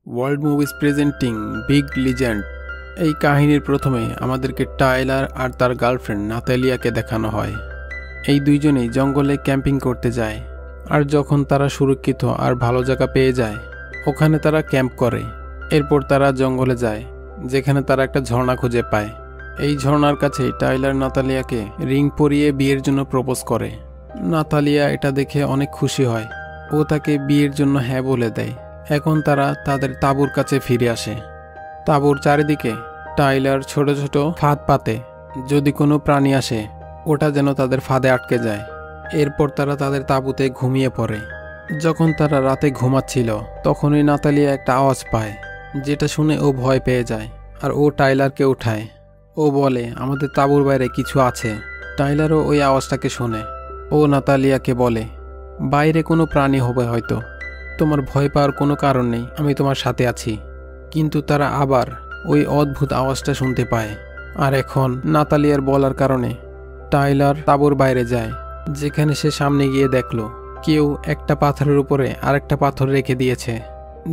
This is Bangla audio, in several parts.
World movies presenting big legend. এই কাহিনীর প্রথমে আমাদেরকে টাইলার আর তার গার্লফ্রেন্ড নাতালিয়াকে দেখানো হয়। এই দুইজনেই জঙ্গলে ক্যাম্পিং করতে যায়, আর যখন তারা সুরক্ষিত আর ভালো জায়গা পেয়ে যায় ওখানে তারা ক্যাম্প করে। এরপর তারা জঙ্গলে যায়, যেখানে তারা একটা ঝর্ণা খুঁজে পায়। এই ঝর্ণার কাছেই টাইলার নাতালিয়াকে রিং পরিয়ে বিয়ের জন্য প্রপোজ করে। নাতালিয়া এটা দেখে অনেক খুশি হয়, ও তাকে বিয়ের জন্য হ্যাঁ বলে দেয়। এখন তারা তাদের তাঁবুর কাছে ফিরে আসে। তাঁবুর চারিদিকে টাইলার ছোট ছোট ফাঁদ পাতে, যদি কোনো প্রাণী আসে ওটা যেন তাদের ফাঁদে আটকে যায়। এরপর তারা তাদের তাঁবুতে ঘুমিয়ে পড়ে। যখন তারা রাতে ঘুমাচ্ছিল তখনই নাতালিয়া একটা আওয়াজ পায়, যেটা শুনে ও ভয় পেয়ে যায় আর ও টাইলারকে উঠায়। ও বলে, আমাদের তাঁবুর বাইরে কিছু আছে। টাইলারও ওই আওয়াজটাকে শোনে। ও নাতালিয়াকে বলে, বাইরে কোনো প্রাণী হবে হয়তো, তোমার ভয় পাওয়ার কোনো কারণ নেই, আমি তোমার সাথে আছি। কিন্তু তারা আবার ওই অদ্ভুত আওয়াজটা শুনতে পায়। আর এখন নাতালিয়ার বলার কারণে টাইলার তাঁবুর বাইরে যায়, যেখানে সে সামনে গিয়ে দেখলো কেউ একটা পাথরের উপরে আরেকটা পাথর রেখে দিয়েছে,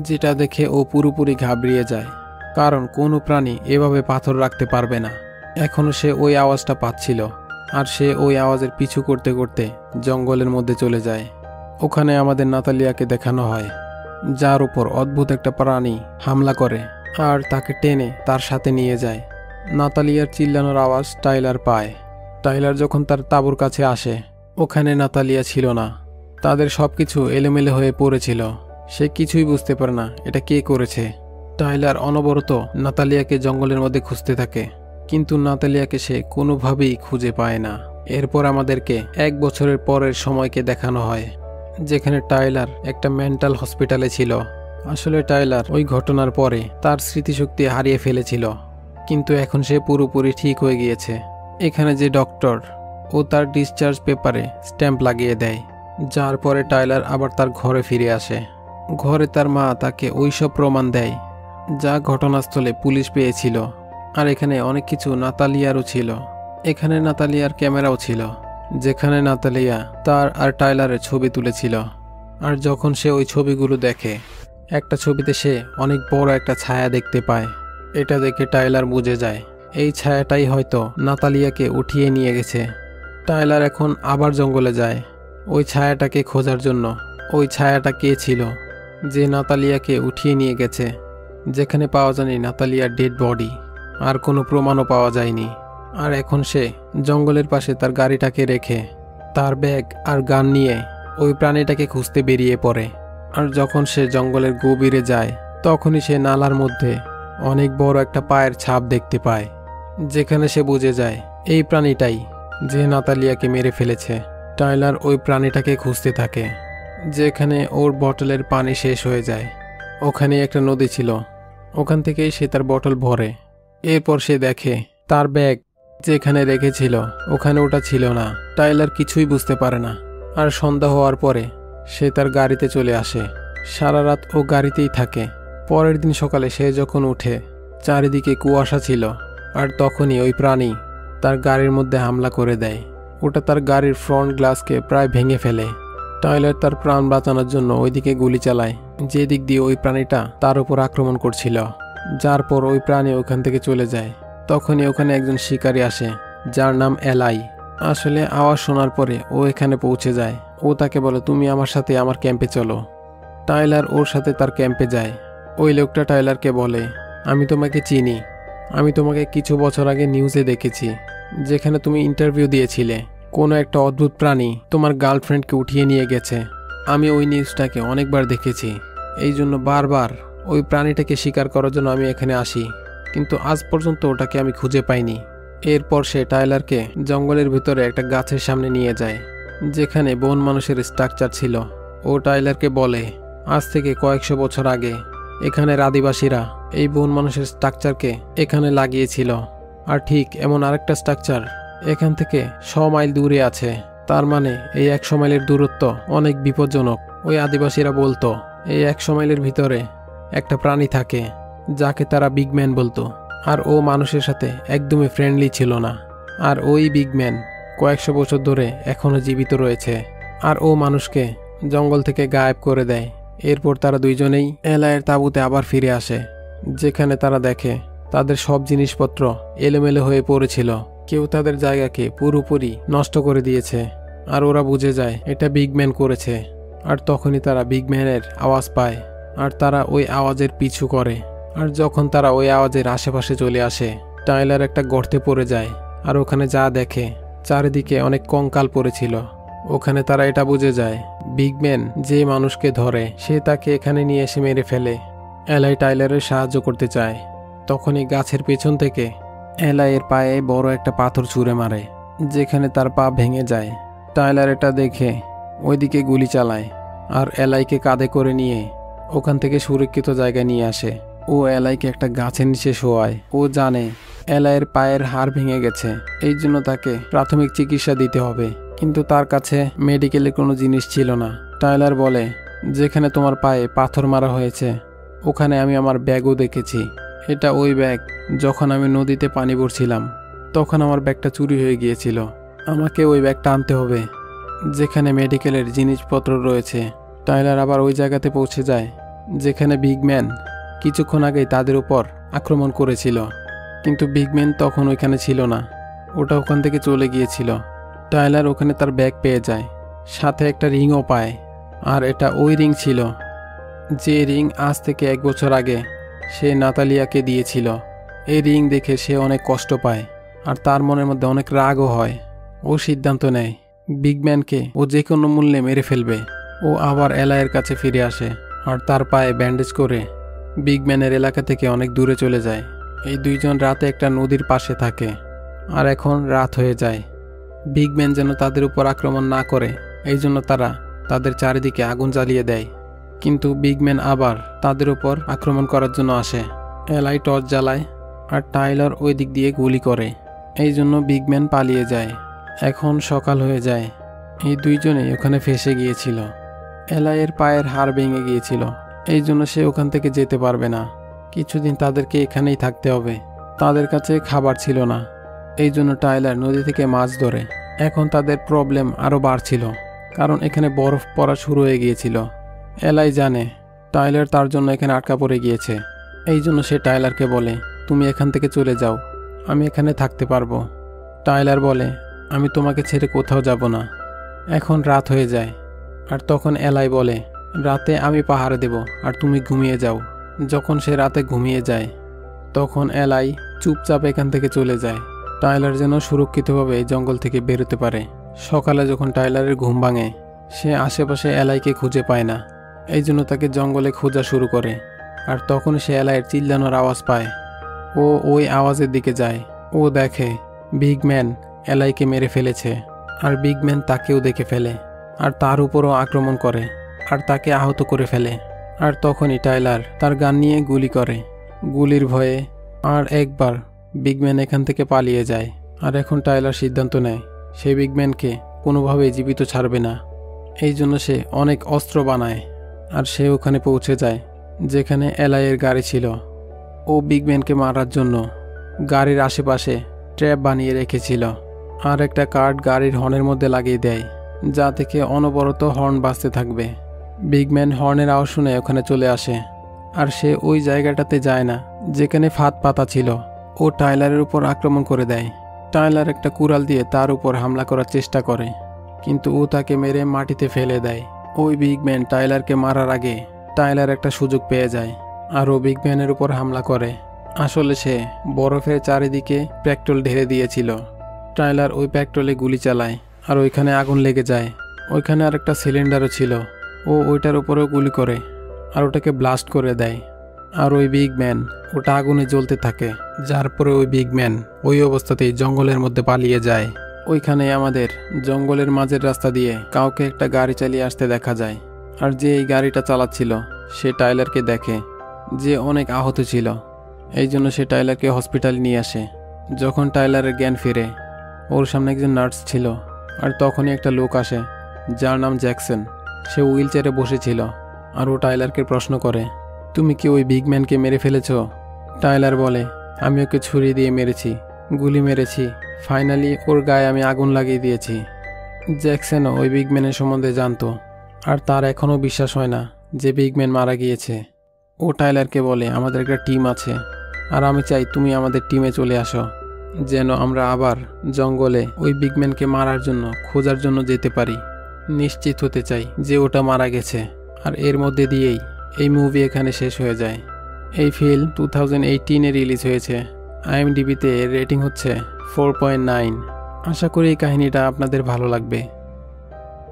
যেটা দেখে ও পুরোপুরি ঘাবড়িয়ে যায়, কারণ কোনো প্রাণী এভাবে পাথর রাখতে পারবে না। এখনও সে ওই আওয়াজটা পাচ্ছিল, আর সে ওই আওয়াজের পিছু করতে করতে জঙ্গলের মধ্যে চলে যায়। ওখানে আমাদের নাতালিয়াকে দেখানো হয়, যার উপর অদ্ভুত একটা প্রাণী হামলা করে আর তাকে টেনে তার সাথে নিয়ে যায়। নাতালিয়ার চিল্লানোর আওয়াজ টাইলার পায়। টাইলার যখন তার তাঁবুর কাছে আসে, ওখানে নাতালিয়া ছিল না। তাদের সবকিছু এলোমেলো হয়ে পড়েছিল। সে কিছুই বুঝতে পারে না এটা কে করেছে। টাইলার অনবরত নাতালিয়াকে জঙ্গলের মধ্যে খুঁজতে থাকে, কিন্তু নাতালিয়াকে সে কোনোভাবেই খুঁজে পায় না। এরপর আমাদেরকে 1 বছরের পরের সময়কে দেখানো হয়, যেখানে টাইলার একটা মেন্টাল হসপিটালে ছিল। আসলে টাইলার ওই ঘটনার পরে তার স্মৃতিশক্তি হারিয়ে ফেলেছিল, কিন্তু এখন সে পুরোপুরি ঠিক হয়ে গিয়েছে। এখানে যে ডক্টর, ও তার ডিসচার্জ পেপারে স্ট্যাম্প লাগিয়ে দেয়, যার পরে টাইলার আবার তার ঘরে ফিরে আসে। ঘরে তার মা তাকে ওইসব প্রমাণ দেয় যা ঘটনাস্থলে পুলিশ পেয়েছিল। আর এখানে অনেক কিছু নাতালিয়ারও ছিল। এখানে নাতালিয়ার ক্যামেরাও ছিল, যেখানে নাতালিয়া তার আর টাইলারের ছবি তুলেছিল। আর যখন সে ওই ছবিগুলো দেখে, একটা ছবিতে সে অনেক বড় একটা ছায়া দেখতে পায়। এটা দেখে টাইলার বুঝে যায় এই ছায়াটাই হয়তো নাতালিয়াকে উঠিয়ে নিয়ে গেছে। টাইলার এখন আবার জঙ্গলে যায় ওই ছায়াটাকে খোঁজার জন্য। ওই ছায়াটা কে ছিল যে নাতালিয়াকে উঠিয়ে নিয়ে গেছে? যেখানে পাওয়া যায়নি নাতালিয়ার ডেড বডি, আর কোনো প্রমাণও পাওয়া যায়নি। আর এখন সে জঙ্গলের পাশে তার গাড়িটাকে রেখে তার ব্যাগ আর গান নিয়ে ওই প্রাণীটাকে খুঁজতে বেরিয়ে পড়ে। আর যখন সে জঙ্গলের গভীরে যায়, তখনই সে নালার মধ্যে অনেক বড় একটা পায়ের ছাপ দেখতে পায়, যেখানে সে বুঝে যায় এই প্রাণীটাই যে নাতালিয়াকে মেরে ফেলেছে। টাইলার ওই প্রাণীটাকে খুঁজতে থাকে, যেখানে ওর বোতলের পানি শেষ হয়ে যায়। ওখানে একটা নদী ছিল, ওখান থেকেই সে তার বোতল ভরে। এরপর সে দেখে তার ব্যাগ যেখানে রেখেছিল ওখানে ওটা ছিল না। টাইলার কিছুই বুঝতে পারে না। আর সন্ধ্যা হওয়ার পরে সে তার গাড়িতে চলে আসে। সারা রাত ও গাড়িতেই থাকে। পরের দিন সকালে সে যখন উঠে, চারিদিকে কুয়াশা ছিল। আর তখনই ওই প্রাণী তার গাড়ির মধ্যে হামলা করে দেয়। ওটা তার গাড়ির ফ্রন্ট গ্লাসকে প্রায় ভেঙে ফেলে। টাইলার তার প্রাণ বাঁচানোর জন্য ওইদিকে গুলি চালায়, যে দিক দিয়ে ওই প্রাণীটা তার উপর আক্রমণ করছিল। যার পর ওই প্রাণী ওখান থেকে চলে যায়। তখনই ওখানে একজন শিকারী আসে, যার নাম এলাই। আসলে আওয়াজ শোনার পরে ও এখানে পৌঁছে যায়। ও তাকে বলে, তুমি আমার সাথে আমার ক্যাম্পে চলো। টাইলার ওর সাথে তার ক্যাম্পে যায়। ওই লোকটা টাইলারকে বলে, আমি তোমাকে চিনি। আমি তোমাকে কিছু বছর আগে নিউজে দেখেছি, যেখানে তুমি ইন্টারভিউ দিয়েছিলে। কোনো একটা অদ্ভুত প্রাণী তোমার গার্লফ্রেন্ডকে উঠিয়ে নিয়ে গেছে। আমি ওই নিউজটাকে অনেকবার দেখেছি, এই জন্য বারবার ওই প্রাণীটাকে শিকার করার জন্য আমি এখানে আসি, কিন্তু আজ পর্যন্ত ওটাকে আমি খুঁজে পাইনি। এরপর সে টাইলারকে জঙ্গলের ভিতরে একটা গাছের সামনে নিয়ে যায়, যেখানে বন মানুষের স্ট্রাকচার ছিল। ও টাইলারকে বলে, আজ থেকে কয়েকশো বছর আগে এখানের আদিবাসীরা এই বন মানুষের স্ট্রাকচারকে এখানে লাগিয়েছিল। আর ঠিক এমন আরেকটা স্ট্রাকচার এখান থেকে 100 মাইল দূরে আছে। তার মানে এই 100 মাইলের দূরত্ব অনেক বিপজ্জনক। ওই আদিবাসীরা বলতো এই 100 মাইলের ভিতরে একটা প্রাণী থাকে, যাকে তারা বিগম্যান বলতো। আর ও মানুষের সাথে একদমই ফ্রেন্ডলি ছিল না। আর ওই বিগম্যান কয়েকশো বছর ধরে এখনো জীবিত রয়েছে। আর ও মানুষকে জঙ্গল থেকে গায়েব করে দেয়। এরপর তারা দুইজনেই এলায়ের তাঁবুতে আবার ফিরে আসে, যেখানে তারা দেখে তাদের সব জিনিসপত্র এলোমেলো হয়ে পড়েছিল। কেউ তাদের জায়গাকে পুরোপুরি নষ্ট করে দিয়েছে, আর ওরা বুঝে যায় এটা বিগম্যান করেছে। আর তখনই তারা বিগম্যানের আওয়াজ পায়, আর তারা ওই আওয়াজের পিছু করে। আর যখন তারা ওই আওয়াজের আশেপাশে চলে আসে, টাইলার একটা গর্তে পড়ে যায়। আর ওখানে যা দেখে, চারিদিকে অনেক কঙ্কাল পড়েছিল। ওখানে তারা এটা বুঝে যায় বিগম্যান যে মানুষকে ধরে সে তাকে এখানে নিয়ে এসে মেরে ফেলে। এলাই টাইলারের সাহায্য করতে চায়। তখনই গাছের পেছন থেকে এলাইয়ের পায়ে বড় একটা পাথর ছুঁড়ে মারে, যেখানে তার পা ভেঙে যায়। টাইলার এটা দেখে ওইদিকে গুলি চালায়, আর এলাইকে কাঁধে করে নিয়ে ওখান থেকে সুরক্ষিত জায়গায় নিয়ে আসে। ও এলাইকে একটা গাছের নিচে শোয়ায়। ও জানে এলাইয়ের পায়ের হাড় ভেঙে গেছে, এই জন্য তাকে প্রাথমিক চিকিৎসা দিতে হবে। কিন্তু তার কাছে মেডিকেলের কোনো জিনিস ছিল না। টাইলার বলে, যেখানে তোমার পায়ে পাথর মারা হয়েছে ওখানে আমি আমার ব্যাগও দেখেছি। এটা ওই ব্যাগ, যখন আমি নদীতে পানি ভরছিলাম তখন আমার ব্যাগটা চুরি হয়ে গিয়েছিল। আমাকে ওই ব্যাগটা আনতে হবে যেখানে মেডিকেলের জিনিসপত্র রয়েছে। টাইলার আবার ওই জায়গাতে পৌঁছে যায় যেখানে বিগম্যান কিছুক্ষণ আগেই তাদের উপর আক্রমণ করেছিল, কিন্তু বিগম্যান তখন ওইখানে ছিল না, ওটা ওখান থেকে চলে গিয়েছিল। টাইলার ওখানে তার ব্যাগ পেয়ে যায়, সাথে একটা রিংও পায়। আর এটা ওই রিং ছিল যে রিং আজ থেকে 1 বছর আগে সে নাতালিয়াকে দিয়েছিল। এই রিং দেখে সে অনেক কষ্ট পায়, আর তার মনের মধ্যে অনেক রাগও হয়। ও সিদ্ধান্ত নেয় বিগম্যানকে ও যে কোনো মূল্যে মেরে ফেলবে। ও আবার এলাইয়ের কাছে ফিরে আসে, আর তার পায়ে ব্যান্ডেজ করে বিগম্যানের এলাকা থেকে অনেক দূরে চলে যায়। এই দুইজন রাতে একটা নদীর পাশে থাকে, আর এখন রাত হয়ে যায়। বিগম্যান যেন তাদের উপর আক্রমণ না করে এই জন্য তারা তাদের চারিদিকে আগুন জ্বালিয়ে দেয়। কিন্তু বিগম্যান আবার তাদের উপর আক্রমণ করার জন্য আসে। এলাই টর্চ জ্বালায়, আর টাইলার ওই দিক দিয়ে গুলি করে। এই জন্য বিগম্যান পালিয়ে যায়। এখন সকাল হয়ে যায়। এই দুইজনেই ওখানে ফেঁসে গিয়েছিল। এলাইয়ের পায়ের হাড় ভেঙে গিয়েছিল, এই জন্য সে ওখান থেকে যেতে পারবে না। কিছুদিন তাদেরকে এখানেই থাকতে হবে। তাদের কাছে খাবার ছিল না, এই জন্য টাইলার নদী থেকে মাছ ধরে। এখন তাদের প্রবলেম আরও বাড়ছিল, কারণ এখানে বরফ পড়া শুরু হয়ে গিয়েছিল। এলাই জানে টাইলার তার জন্য এখানে আটকা পড়ে গিয়েছে, এই জন্য সে টাইলারকে বলে, তুমি এখান থেকে চলে যাও, আমি এখানে থাকতে পারবো। টাইলার বলে, আমি তোমাকে ছেড়ে কোথাও যাব না। এখন রাত হয়ে যায়, আর তখন এলাই বলে, রাতে আমি পাহারা দেব আর তুমি ঘুমিয়ে যাও। যখন সে রাতে ঘুমিয়ে যায় তখন এলাই চুপচাপ এখান থেকে চলে যায়। টাইলার যেন সুরক্ষিতভাবে এই জঙ্গল থেকে বেরোতে পারে। সকালে যখন টাইলারের ঘুম ভাঙে, সে আশেপাশে এলাইকে খুঁজে পায় না, এই জন্য তাকে জঙ্গলে খোঁজা শুরু করে। আর তখন সে এলাইয়ের চিল্লানোর আওয়াজ পায়। ও ওই আওয়াজের দিকে যায়। ও দেখে বিগম্যান এলাইকে মেরে ফেলেছে, আর বিগম্যান তাকেও দেখে ফেলে, আর তার উপরও আক্রমণ করে, আর তাকে আহত করে ফেলে। আর তখনই টাইলার তার গান নিয়ে গুলি করে। গুলির ভয়ে আর একবার বিগম্যান এখান থেকে পালিয়ে যায়। আর এখন টাইলার সিদ্ধান্ত নেয় সে বিগম্যানকে কোনোভাবেই জীবিত ছাড়বে না, এই জন্য সে অনেক অস্ত্র বানায়। আর সে ওখানে পৌঁছে যায় যেখানে এলাইয়ের গাড়ি ছিল। ও বিগম্যানকে মারার জন্য গাড়ির আশেপাশে ট্র্যাপ বানিয়ে রেখেছিল, আর একটা কার্ড গাড়ির হর্নের মধ্যে লাগিয়ে দেয়, যা থেকে অনবরত হর্ন বাজতে থাকবে। বিগম্যান হর্নের আওয়াজ শুনে ওখানে চলে আসে, আর সে ওই জায়গাটাতে যায় না যেখানে ফাঁদ পাতা ছিল। ও টাইলারের উপর আক্রমণ করে দেয়। টাইলার একটা কুড়াল দিয়ে তার উপর হামলা করার চেষ্টা করে, কিন্তু ও তাকে মেরে মাটিতে ফেলে দেয়। ওই বিগম্যান টাইলারকে মারার আগে টাইলার একটা সুযোগ পেয়ে যায়, আর ও বিগম্যানের উপর হামলা করে। আসলে সে বরফের চারিদিকে পেট্রোল ঢেলে দিয়েছিল। টাইলার ওই পেট্রোলে গুলি চালায়, আর ওইখানে আগুন লেগে যায়। ওইখানে আর একটা সিলিন্ডারও ছিল। ও ওইটার উপরেও গুলি করে, আর ওটাকে ব্লাস্ট করে দেয়। আর ওই বিগম্যান ওটা আগুনে জ্বলতে থাকে, যার পরে ওই বিগম্যান ওই অবস্থাতেই জঙ্গলের মধ্যে পালিয়ে যায়। ওইখানে আমাদের জঙ্গলের মাঝের রাস্তা দিয়ে কাউকে একটা গাড়ি চালিয়ে আসতে দেখা যায়। আর যে এই গাড়িটা চালাচ্ছিল সে টাইলারকে দেখে যে অনেক আহত ছিল, এই জন্য সে টাইলারকে হসপিটালে নিয়ে আসে। যখন টাইলারের জ্ঞান ফিরে, ওর সামনে একজন নার্স ছিল। আর তখনই একটা লোক আসে যার নাম জ্যাকসন। সে হুইল চেয়ারে বসেছিল, আর ও টাইলারকে প্রশ্ন করে, তুমি কি ওই বিগম্যানকে মেরে ফেলেছ? টাইলার বলে, আমি ওকে ছুরি দিয়ে মেরেছি, গুলি মেরেছি, ফাইনালি ওর গায়ে আমি আগুন লাগিয়ে দিয়েছি। জ্যাকসনও ওই বিগম্যানের সম্বন্ধে জানতো, আর তার এখনও বিশ্বাস হয় না যে বিগম্যান মারা গিয়েছে। ও টাইলারকে বলে আমাদের একটা টিম আছে, আর আমি চাই তুমি আমাদের টিমে চলে আসো, যেন আমরা আবার জঙ্গলে ওই বিগম্যানকে মারার জন্য খোঁজার জন্য যেতে পারি। নিশ্চিত হতে চাই যে ওটা মারা গেছে। আর এর মধ্যে দিয়েই এই মুভি এখানে শেষ হয়ে যায়। এই ফিল্ম 2018-এ রিলিজ হয়েছে। IMDb-তে রেটিং হচ্ছে 4.9। আশা করি এই কাহিনীটা আপনাদের ভালো লাগবে।